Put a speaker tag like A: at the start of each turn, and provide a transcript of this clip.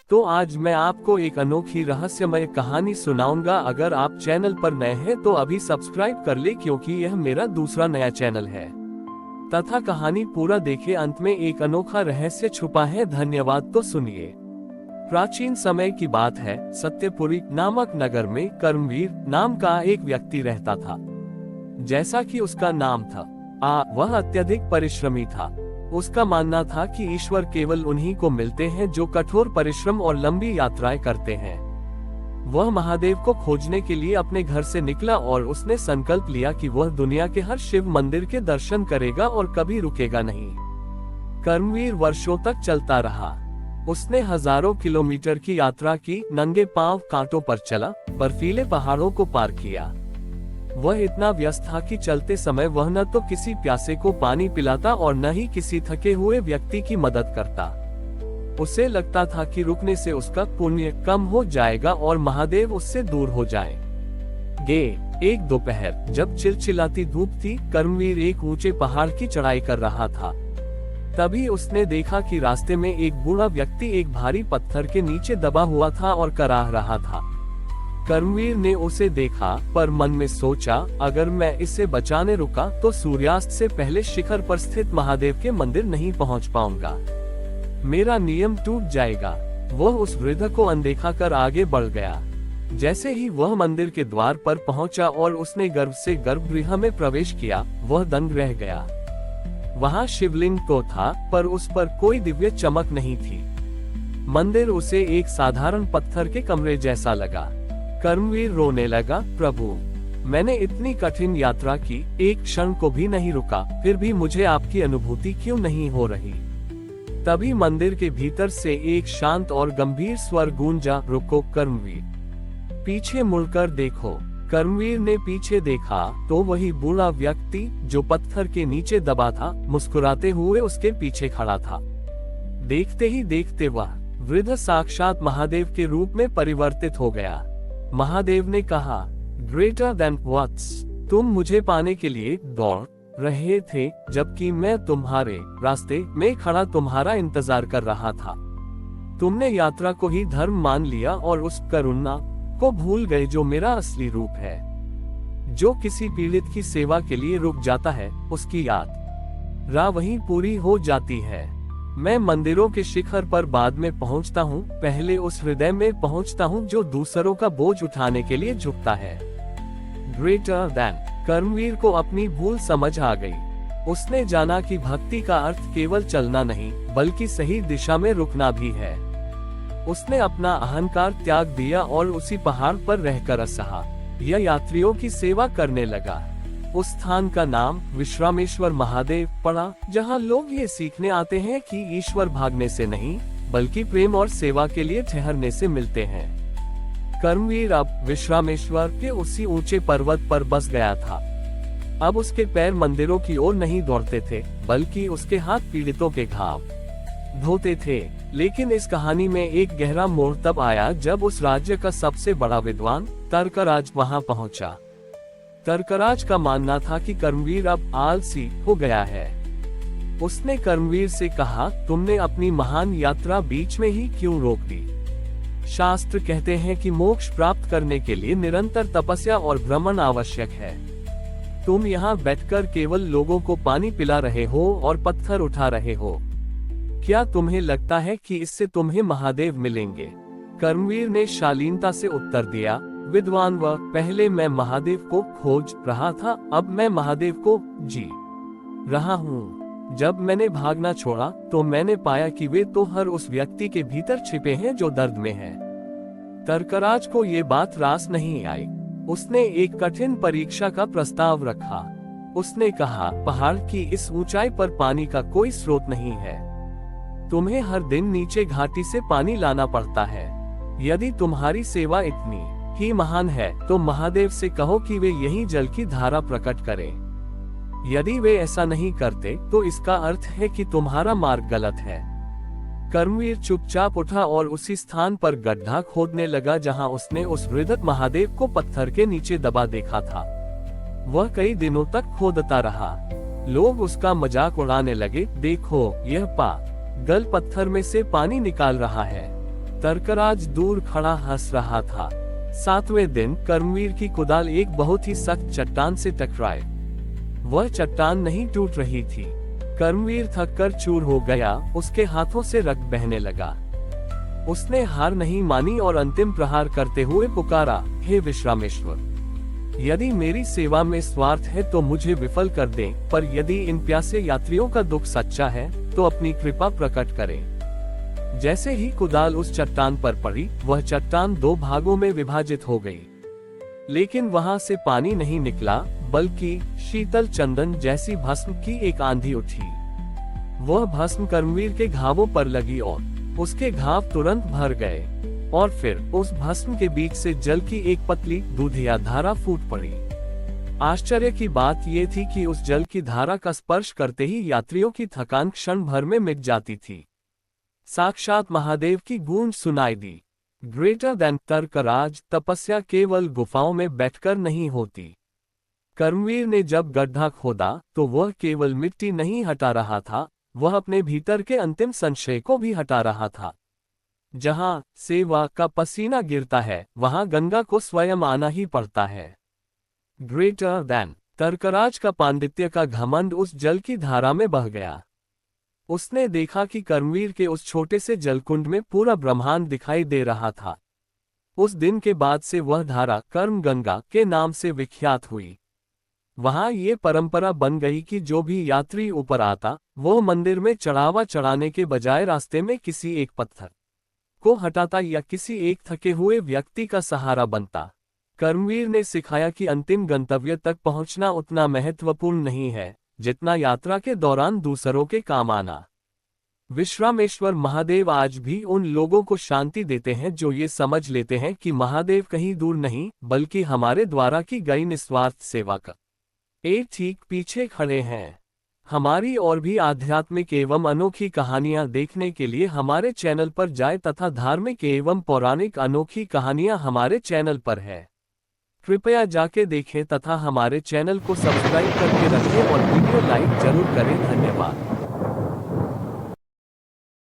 A: तो आज मैं आपको एक अनोखी रहस्यमय कहानी सुनाऊंगा। अगर आप चैनल पर नए हैं तो अभी सब्सक्राइब कर ले, क्योंकि यह मेरा दूसरा नया चैनल है। तथा कहानी पूरा देखे, अंत में एक अनोखा रहस्य छुपा है। धन्यवाद। तो सुनिए। प्राचीन समय की बात है। सत्यपुरी नामक नगर में कर्मवीर नाम का एक व्यक्ति रहता था। जैसा कि उसका नाम था, वह अत्यधिक परिश्रमी था। उसका मानना था कि ईश्वर केवल उन्हीं को मिलते हैं जो कठोर परिश्रम और लंबी यात्राएं करते हैं। वह महादेव को खोजने के लिए अपने घर से निकला और उसने संकल्प लिया कि वह दुनिया के हर शिव मंदिर के दर्शन करेगा और कभी रुकेगा नहीं। कर्मवीर वर्षों तक चलता रहा। उसने हजारों किलोमीटर की यात्रा की, नंगे पांव कांटों पर चला, बर्फीले पहाड़ों को पार किया। वह इतना व्यस्त था कि चलते समय वह न तो किसी प्यासे को पानी पिलाता और न ही किसी थके हुए व्यक्ति की मदद करता। उसे लगता था कि रुकने से उसका पुण्य कम हो जाएगा और महादेव उससे दूर हो जाएंगे। एक दोपहर जब चिलचिलाती धूप थी, कर्मवीर एक ऊंचे पहाड़ की चढ़ाई कर रहा था। तभी उसने देखा कि रास्ते में एक बूढ़ा व्यक्ति एक भारी पत्थर के नीचे दबा हुआ था और कराह रहा था। कर्मवीर ने उसे देखा, पर मन में सोचा, अगर मैं इसे बचाने रुका तो सूर्यास्त से पहले शिखर पर स्थित महादेव के मंदिर नहीं पहुंच पाऊंगा। मेरा नियम टूट जाएगा। वह उस वृद्ध को अनदेखा कर आगे बढ़ गया। जैसे ही वह मंदिर के द्वार पर पहुंचा और उसने गर्भ से गर्भगृह में प्रवेश किया, वह दंग रह गया। वहां शिवलिंग तो था, पर उस पर कोई दिव्य चमक नहीं थी। मंदिर उसे एक साधारण पत्थर के कमरे जैसा लगा। कर्मवीर रोने लगा, प्रभु, मैंने इतनी कठिन यात्रा की, एक क्षण को भी नहीं रुका, फिर भी मुझे आपकी अनुभूति क्यों नहीं हो रही। तभी मंदिर के भीतर से एक शांत और गंभीर स्वर गूंजा, रुको कर्मवीर, पीछे मुड़कर देखो। कर्मवीर ने पीछे देखा तो वही बूढ़ा व्यक्ति जो पत्थर के नीचे दबा था, मुस्कुराते हुए उसके पीछे खड़ा था। देखते ही देखते वह वृद्ध साक्षात महादेव के रूप में परिवर्तित हो गया। महादेव ने कहा, ग्रेटर देन व्हाट्स, तुम मुझे पाने के लिए दौड़ रहे थे, जबकि मैं तुम्हारे रास्ते में खड़ा तुम्हारा इंतजार कर रहा था। तुमने यात्रा को ही धर्म मान लिया और उस करुणा को भूल गए जो मेरा असली रूप है। जो किसी पीड़ित की सेवा के लिए रुक जाता है, उसकी यात्रा वहीं पूरी हो जाती है। मैं मंदिरों के शिखर पर बाद में पहुंचता हूं, पहले उस हृदय में पहुंचता हूं जो दूसरों का बोझ उठाने के लिए झुकता है। Greater than. कर्मवीर को अपनी भूल समझ आ गई। उसने जाना कि भक्ति का अर्थ केवल चलना नहीं, बल्कि सही दिशा में रुकना भी है। उसने अपना अहंकार त्याग दिया और उसी पहाड़ पर रहकर असहाय यात्रियों की सेवा करने लगा। उस स्थान का नाम विश्रामेश्वर महादेव पड़ा, जहां लोग ये सीखने आते हैं कि ईश्वर भागने से नहीं, बल्कि प्रेम और सेवा के लिए ठहरने से मिलते हैं। कर्मवीर अब विश्रामेश्वर के उसी ऊंचे पर्वत पर बस गया था। अब उसके पैर मंदिरों की ओर नहीं दौड़ते थे, बल्कि उसके हाथ पीड़ितों के घाव धोते थे। लेकिन इस कहानी में एक गहरा मोड़ तब आया जब उस राज्य का सबसे बड़ा विद्वान तर्कराज वहां पहुंचा। तर्कराज का मानना था कि कर्मवीर अब आलसी हो गया है। उसने कर्मवीर से कहा, तुमने अपनी महान यात्रा बीच में ही क्यों रोक दी? शास्त्र कहते हैं कि मोक्ष प्राप्त करने के लिए निरंतर तपस्या और भ्रमण आवश्यक है। तुम यहाँ बैठकर केवल लोगों को पानी पिला रहे हो और पत्थर उठा रहे हो। क्या तुम्हें लगता है कि इससे तुम्हें महादेव मिलेंगे? कर्मवीर ने शालीनता से उत्तर दिया, विद्वान व पहले मैं महादेव को खोज रहा था, अब मैं महादेव को जी रहा हूँ। जब मैंने भागना छोड़ा तो मैंने पाया कि वे तो हर उस व्यक्ति के भीतर छिपे हैं जो दर्द में है। तर्कराज को ये बात रास नहीं आई। उसने एक कठिन परीक्षा का प्रस्ताव रखा। उसने कहा, पहाड़ की इस ऊंचाई पर पानी का कोई स्रोत नहीं है। तुम्हें हर दिन नीचे घाटी से पानी लाना पड़ता है। यदि तुम्हारी सेवा इतनी ही महान है तो महादेव से कहो कि वे यही जल की धारा प्रकट करें। यदि वे ऐसा नहीं करते तो इसका अर्थ है कि तुम्हारा मार्ग गलत है। कर्मवीर चुपचाप उठा और उसी स्थान पर गड्ढा खोदने लगा जहां उसने उस वृद्ध महादेव को पत्थर के नीचे दबा देखा था। वह कई दिनों तक खोदता रहा। लोग उसका मजाक उड़ाने लगे, देखो यह पागल पत्थर में से पानी निकाल रहा है। तर्कराज दूर खड़ा हंस रहा था। 7वें दिन कर्मवीर की कुदाल एक बहुत ही सख्त चट्टान से टकराए। वह चट्टान नहीं टूट रही थी। कर्मवीर थककर चूर हो गया, उसके हाथों से रक्त बहने लगा। उसने हार नहीं मानी और अंतिम प्रहार करते हुए पुकारा, हे विश्रामेश्वर, यदि मेरी सेवा में स्वार्थ है तो मुझे विफल कर दें, पर यदि इन प्यासे यात्रियों का दुख सच्चा है तो अपनी कृपा प्रकट करें। जैसे ही कुदाल उस चट्टान पर पड़ी, वह चट्टान 2 भागों में विभाजित हो गई। लेकिन वहां से पानी नहीं निकला, बल्कि शीतल चंदन जैसी भस्म की एक आंधी उठी। वह भस्म कर्मवीर के घावों पर लगी और उसके घाव तुरंत भर गए, और फिर उस भस्म के बीच से जल की एक पतली दूधिया धारा फूट पड़ी। आश्चर्य की बात यह थी कि उस जल की धारा का स्पर्श करते ही यात्रियों की थकान क्षण भर में मिट जाती थी। साक्षात महादेव की गूंज सुनाई दी। ग्रेटर देन तर्कराज, तपस्या केवल गुफाओं में बैठकर नहीं होती। कर्मवीर ने जब गड्ढा खोदा तो वह केवल मिट्टी नहीं हटा रहा था, वह अपने भीतर के अंतिम संशय को भी हटा रहा था। जहां सेवा का पसीना गिरता है, वहां गंगा को स्वयं आना ही पड़ता है। ग्रेटर देन तर्कराज का पांडित्य का घमंड उस जल की धारा में बह गया। उसने देखा कि कर्मवीर के उस छोटे से जलकुंड में पूरा ब्रह्मांड दिखाई दे रहा था। उस दिन के बाद से वह धारा कर्म गंगा के नाम से विख्यात हुई। वहां ये परंपरा बन गई कि जो भी यात्री ऊपर आता, वो मंदिर में चढ़ावा चढ़ाने के बजाय रास्ते में किसी एक पत्थर को हटाता या किसी एक थके हुए व्यक्ति का सहारा बनता। कर्मवीर ने सिखाया कि अंतिम गंतव्य तक पहुंचना उतना महत्वपूर्ण नहीं है जितना यात्रा के दौरान दूसरों के काम आना। विश्रामेश्वर महादेव आज भी उन लोगों को शांति देते हैं जो ये समझ लेते हैं कि महादेव कहीं दूर नहीं, बल्कि हमारे द्वारा की गई निस्वार्थ सेवा का एक ठीक पीछे खड़े हैं। हमारी और भी आध्यात्मिक एवं अनोखी कहानियां देखने के लिए हमारे चैनल पर जाएं तथा धार्मिक एवं पौराणिक अनोखी कहानियां हमारे चैनल पर है। कृपया जाके देखें तथा हमारे चैनल को सब्सक्राइब करके रखें और वीडियो लाइक जरूर करें। धन्यवाद।